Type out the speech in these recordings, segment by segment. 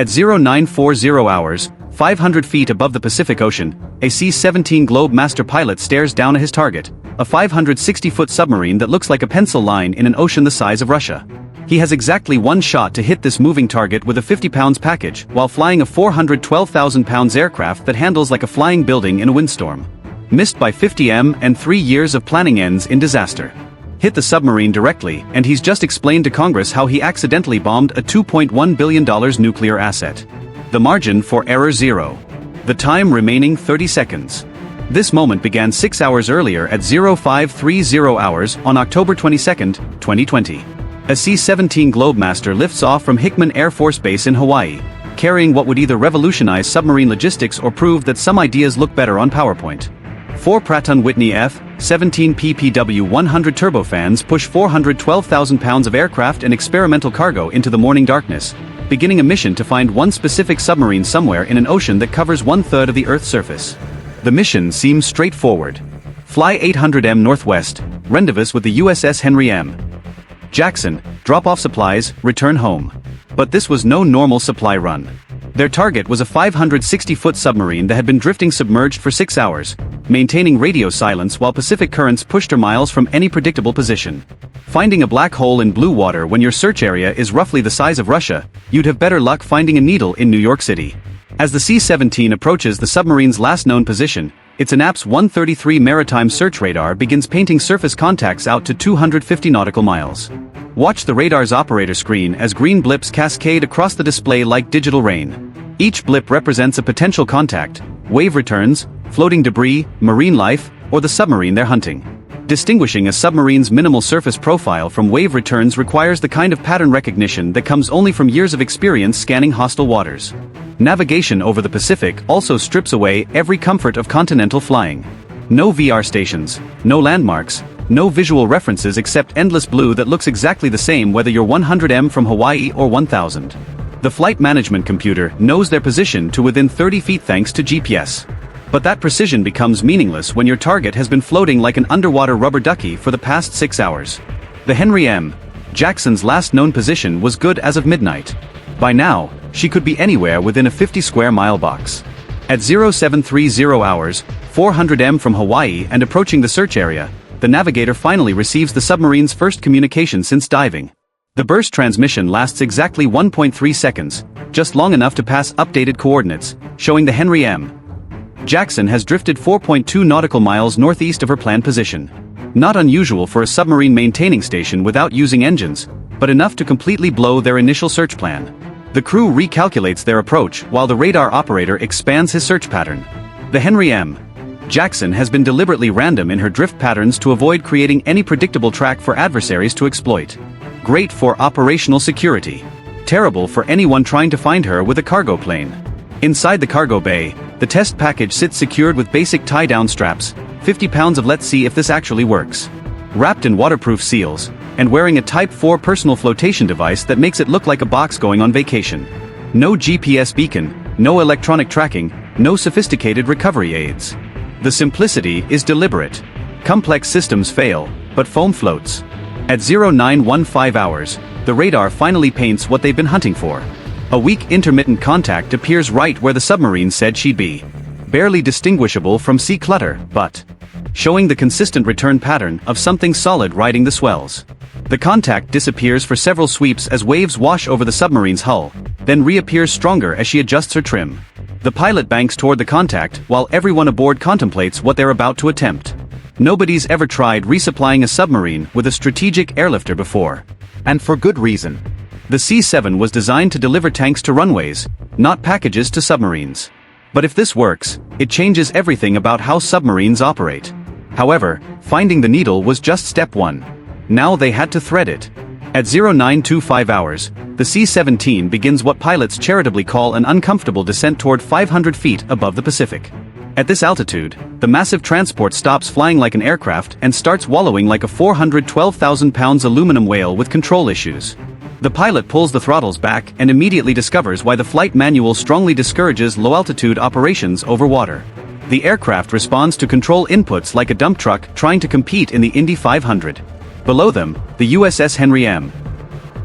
At 0940 hours, 500 feet above the Pacific Ocean, a C-17 Globemaster pilot stares down at his target, a 560-foot submarine that looks like a pencil line in an ocean the size of Russia. He has exactly one shot to hit this moving target with a 50 pounds package while flying a 412,000 pounds aircraft that handles like a flying building in a windstorm. Missed by 50 m and 3 years of planning ends in disaster. Hit the submarine directly, and he's just explained to Congress how he accidentally bombed a $2.1 billion nuclear asset. The margin for error 0. The time remaining 30 seconds. This moment began 6 hours earlier at 0530 hours on October 22, 2020. A C-17 Globemaster lifts off from Hickman Air Force Base in Hawaii, carrying what would either revolutionize submarine logistics or prove that some ideas look better on PowerPoint. 4 Pratt & Whitney F-17 PPW-100 turbofans push 412,000 pounds of aircraft and experimental cargo into the morning darkness, beginning a mission to find one specific submarine somewhere in an ocean that covers 1/3 of the Earth's surface. The mission seems straightforward. Fly 800 m northwest, rendezvous with the USS Henry M. Jackson, drop off supplies, return home. But this was no normal supply run. Their target was a 560-foot submarine that had been drifting submerged for 6 hours, maintaining radio silence while Pacific currents pushed her miles from any predictable position. Finding a black hole in blue water when your search area is roughly the size of Russia, you'd have better luck finding a needle in New York City. As the C-17 approaches the submarine's last known position, its ANAPS 133 maritime search radar begins painting surface contacts out to 250 nautical miles. Watch the radar's operator screen as green blips cascade across the display like digital rain. Each blip represents a potential contact, wave returns, floating debris, marine life, or the submarine they're hunting. Distinguishing a submarine's minimal surface profile from wave returns requires the kind of pattern recognition that comes only from years of experience scanning hostile waters. Navigation over the Pacific also strips away every comfort of continental flying. No VR stations, no landmarks, no visual references except endless blue that looks exactly the same whether you're 100 m from Hawaii or 1,000. The flight management computer knows their position to within 30 feet thanks to GPS. But that precision becomes meaningless when your target has been floating like an underwater rubber ducky for the past 6 hours. The Henry M. Jackson's last known position was good as of midnight. By now, she could be anywhere within a 50 square mile box. At 0730 hours, 400 m from Hawaii and approaching the search area, the navigator finally receives the submarine's first communication since diving. The burst transmission lasts exactly 1.3 seconds, just long enough to pass updated coordinates, showing the Henry M. Jackson has drifted 4.2 nautical miles northeast of her planned position. Not unusual for a submarine maintaining station without using engines, but enough to completely blow their initial search plan. The crew recalculates their approach while the radar operator expands his search pattern. The Henry M. Jackson has been deliberately random in her drift patterns to avoid creating any predictable track for adversaries to exploit. Great for operational security. Terrible for anyone trying to find her with a cargo plane. Inside the cargo bay, the test package sits secured with basic tie-down straps, 50 pounds of let's see if this actually works. Wrapped in waterproof seals, and wearing a Type 4 personal flotation device that makes it look like a box going on vacation. No GPS beacon, no electronic tracking, no sophisticated recovery aids. The simplicity is deliberate. Complex systems fail, but foam floats. At 0915 hours, the radar finally paints what they've been hunting for. A weak intermittent contact appears right where the submarine said she'd be. Barely distinguishable from sea clutter, but showing the consistent return pattern of something solid riding the swells. The contact disappears for several sweeps as waves wash over the submarine's hull, then reappears stronger as she adjusts her trim. The pilot banks toward the contact while everyone aboard contemplates what they're about to attempt. Nobody's ever tried resupplying a submarine with a strategic airlifter before. And for good reason. The C-7 was designed to deliver tanks to runways, not packages to submarines. But if this works, it changes everything about how submarines operate. However, finding the needle was just step one. Now they had to thread it. At 0925 hours, the C-17 begins what pilots charitably call an uncomfortable descent toward 500 feet above the Pacific. At this altitude, the massive transport stops flying like an aircraft and starts wallowing like a 412,000 pounds aluminum whale with control issues. The pilot pulls the throttles back and immediately discovers why the flight manual strongly discourages low-altitude operations over water. The aircraft responds to control inputs like a dump truck trying to compete in the Indy 500. Below them, the USS Henry M.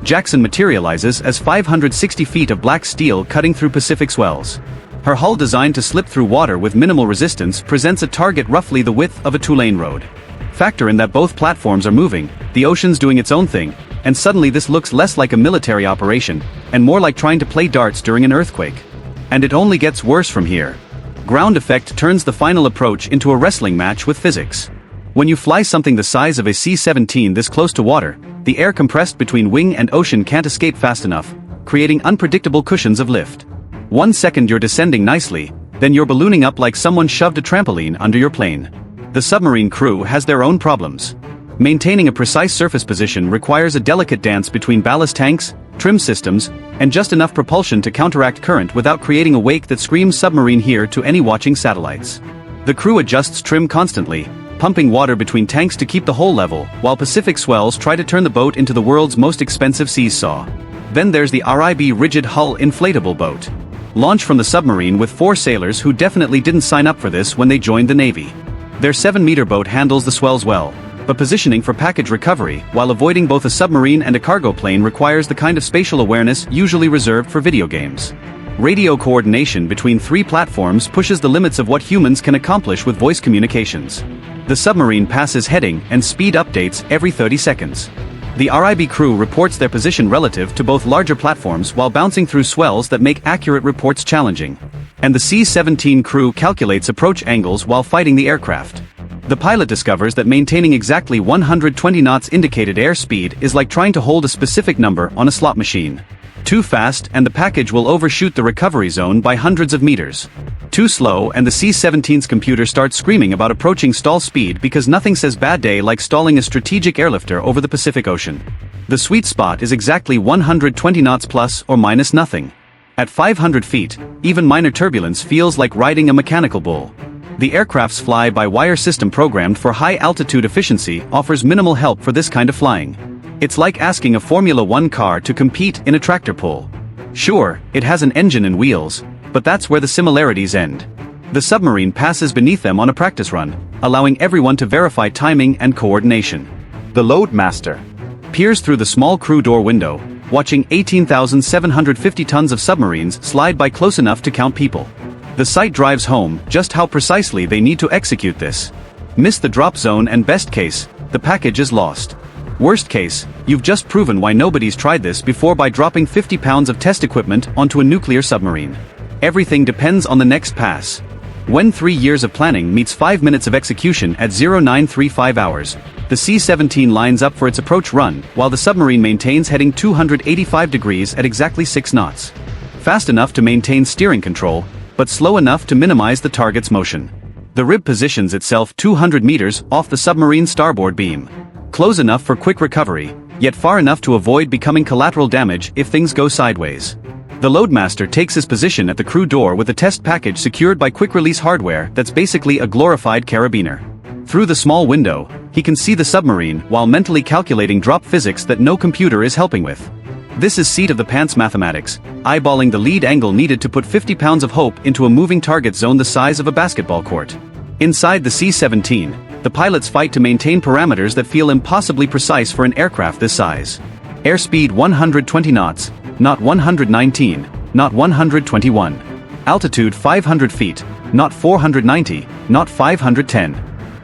Jackson materializes as 560 feet of black steel cutting through Pacific swells. Her hull, designed to slip through water with minimal resistance, presents a target roughly the width of a two-lane road. Factor in that both platforms are moving, the ocean's doing its own thing, and suddenly this looks less like a military operation, and more like trying to play darts during an earthquake. And it only gets worse from here. Ground effect turns the final approach into a wrestling match with physics. When you fly something the size of a C-17 this close to water, the air compressed between wing and ocean can't escape fast enough, creating unpredictable cushions of lift. 1 second you're descending nicely, then you're ballooning up like someone shoved a trampoline under your plane. The submarine crew has their own problems. Maintaining a precise surface position requires a delicate dance between ballast tanks, trim systems, and just enough propulsion to counteract current without creating a wake that screams submarine here to any watching satellites. The crew adjusts trim constantly, pumping water between tanks to keep the hull level, while Pacific swells try to turn the boat into the world's most expensive seesaw. Then there's the RIB rigid hull inflatable boat. Launched from the submarine with 4 sailors who definitely didn't sign up for this when they joined the Navy. Their 7-meter boat handles the swells well, but positioning for package recovery while avoiding both a submarine and a cargo plane requires the kind of spatial awareness usually reserved for video games. Radio coordination between 3 platforms pushes the limits of what humans can accomplish with voice communications. The submarine passes heading and speed updates every 30 seconds. The RIB crew reports their position relative to both larger platforms while bouncing through swells that make accurate reports challenging. And the C-17 crew calculates approach angles while fighting the aircraft. The pilot discovers that maintaining exactly 120 knots indicated airspeed is like trying to hold a specific number on a slot machine. Too fast and the package will overshoot the recovery zone by hundreds of meters. Too slow and the C-17's computer starts screaming about approaching stall speed because nothing says bad day like stalling a strategic airlifter over the Pacific Ocean. The sweet spot is exactly 120 knots plus or minus nothing. At 500 feet, even minor turbulence feels like riding a mechanical bull. The aircraft's fly-by-wire system programmed for high-altitude efficiency offers minimal help for this kind of flying. It's like asking a Formula 1 car to compete in a tractor pull. Sure, it has an engine and wheels, but that's where the similarities end. The submarine passes beneath them on a practice run, allowing everyone to verify timing and coordination. The loadmaster peers through the small crew door window, watching 18,750 tons of submarines slide by close enough to count people. The sight drives home just how precisely they need to execute this. Miss the drop zone and best case, the package is lost. Worst case, you've just proven why nobody's tried this before by dropping 50 pounds of test equipment onto a nuclear submarine. Everything depends on the next pass. When 3 years of planning meets 5 minutes of execution at 0935 hours, the C-17 lines up for its approach run while the submarine maintains heading 285 degrees at exactly 6 knots. Fast enough to maintain steering control, but slow enough to minimize the target's motion. The rib positions itself 200 meters off the submarine's starboard beam. Close enough for quick recovery, yet far enough to avoid becoming collateral damage if things go sideways. The loadmaster takes his position at the crew door with a test package secured by quick-release hardware that's basically a glorified carabiner. Through the small window, he can see the submarine while mentally calculating drop physics that no computer is helping with. This is seat-of-the-pants mathematics, eyeballing the lead angle needed to put 50 pounds of hope into a moving target zone the size of a basketball court. Inside the C-17, the pilots fight to maintain parameters that feel impossibly precise for an aircraft this size. Airspeed 120 knots, not 119, not 121. Altitude 500 feet, not 490, not 510.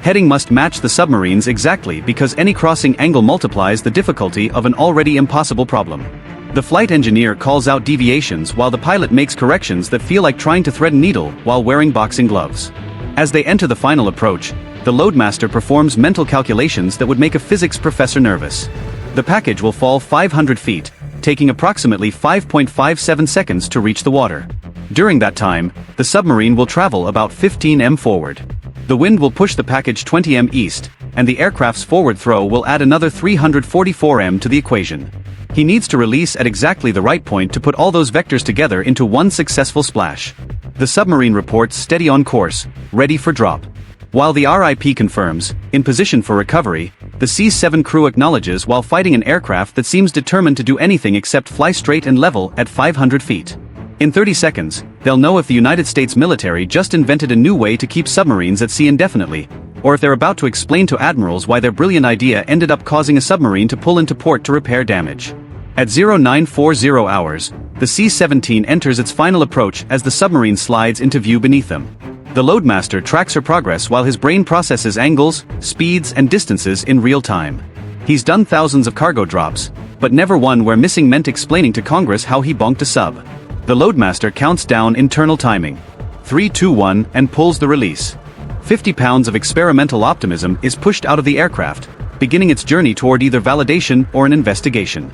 Heading must match the submarines exactly because any crossing angle multiplies the difficulty of an already impossible problem. The flight engineer calls out deviations while the pilot makes corrections that feel like trying to thread a needle while wearing boxing gloves. As they enter the final approach, the loadmaster performs mental calculations that would make a physics professor nervous. The package will fall 500 feet, taking approximately 5.57 seconds to reach the water. During that time, the submarine will travel about 15 m forward. The wind will push the package 20 m east, and the aircraft's forward throw will add another 344 m to the equation. He needs to release at exactly the right point to put all those vectors together into one successful splash. The submarine reports steady on course, ready for drop. While the RIP confirms, in position for recovery, the C-7 crew acknowledges while fighting an aircraft that seems determined to do anything except fly straight and level at 500 feet. In 30 seconds, they'll know if the United States military just invented a new way to keep submarines at sea indefinitely, or if they're about to explain to admirals why their brilliant idea ended up causing a submarine to pull into port to repair damage. At 0940 hours, the C-17 enters its final approach as the submarine slides into view beneath them. The loadmaster tracks her progress while his brain processes angles, speeds and distances in real time. He's done thousands of cargo drops, but never one where missing meant explaining to Congress how he bonked a sub. The loadmaster counts down internal timing. 3, 2, 1 and pulls the release. 50 pounds of experimental optimism is pushed out of the aircraft, beginning its journey toward either validation or an investigation.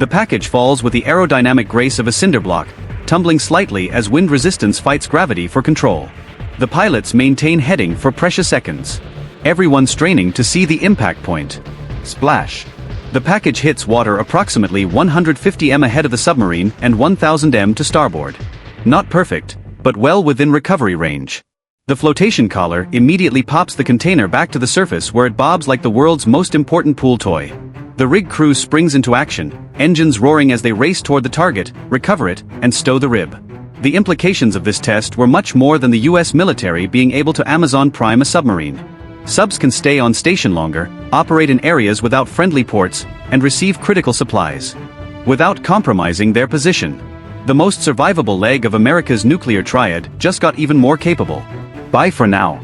The package falls with the aerodynamic grace of a cinder block, tumbling slightly as wind resistance fights gravity for control. The pilots maintain heading for precious seconds. Everyone straining to see the impact point. Splash. The package hits water approximately 150 m ahead of the submarine and 1000 m to starboard. Not perfect, but well within recovery range. The flotation collar immediately pops the container back to the surface where it bobs like the world's most important pool toy. The rig crew springs into action, engines roaring as they race toward the target, recover it, and stow the rib. The implications of this test were much more than the US military being able to Amazon Prime a submarine. Subs can stay on station longer, operate in areas without friendly ports, and receive critical supplies without compromising their position. The most survivable leg of America's nuclear triad just got even more capable. Bye for now.